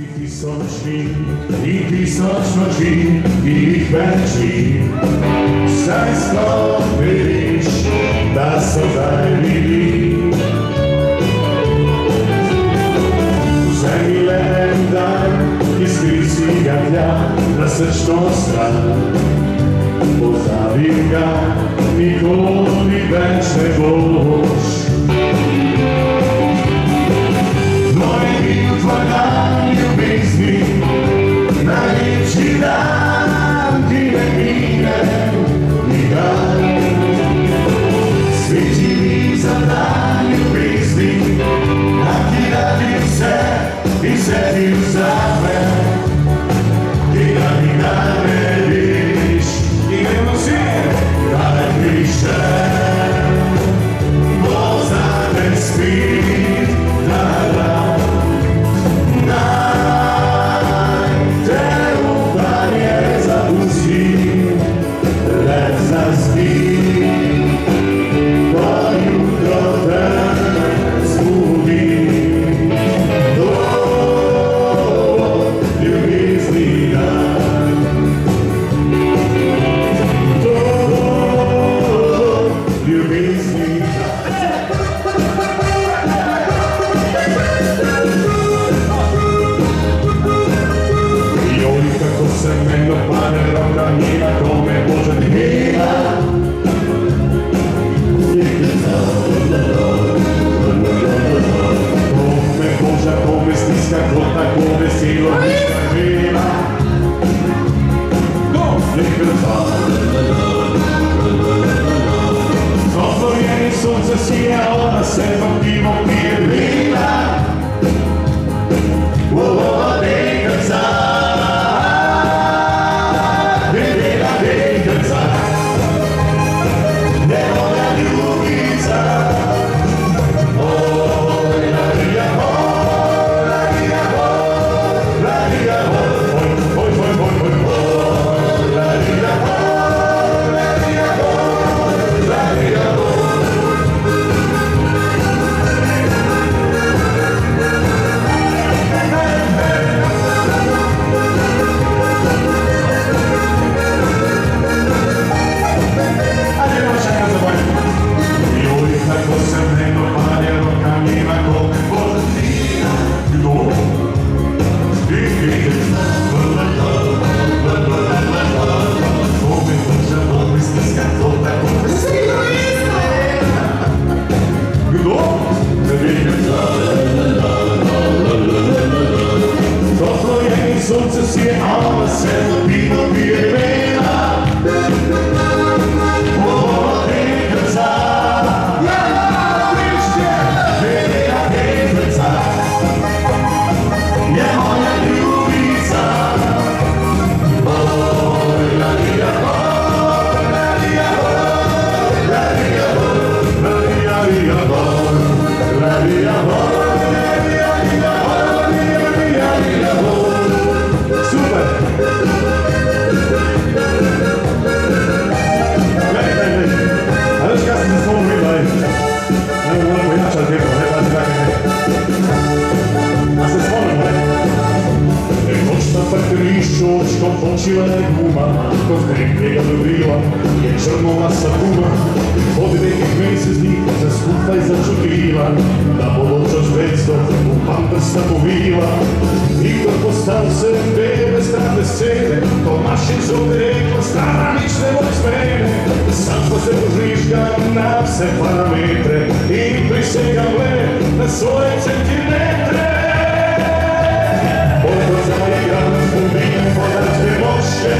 I pisač noći, i veći, sad sklopiriš da se zajmili. U zemlji leden dan, iskri si gatlja na srčno stran. Pozdravim ga, nikoli več ne boš. Moj bil tvoj dan ljubezni, najljepši dan ti ne mine nikad. Svi živi za dan ljubezni, da ti radim vse in se ti vzame. Tega nikdar ne vidiš in ne nosim, da ne pišem. Pozame spit, da meno pane rovna njima, kome Bože mila. Kome Boža, kome stiska kota, kome sila ništa mila. Otvorjeni sunce sija, ona se motivom pije vina. Ova dekaca, sunce sije, a ona se pino pije vina. Ova dekaca, velika dekaca, je moja ljubica. Oj, ladija, oj, ladija, oj, ladija, oj, ladija, oj, ladija, oj. Super! Gledaj, a veš kaj sam se s tobom videla, ne mogu malo pojačati tempo, ne pazi tako ne. A se spomnimo, ne? Noć na parkirišću, što počila je guma, ko zgrepljega dobrila, je črnova sapuna. Od nekih mesec dni se skupaj začutila, da bo čas 500 u pampersa povila. I kad postal sem bebe strane scene, Tomašić ovdje rekla, strana nič ne voliš mene. Sam pa se požvižgam na vse parametre i prisegam na svoje centimetre. Odmah zaigram, ubijem podačke moše,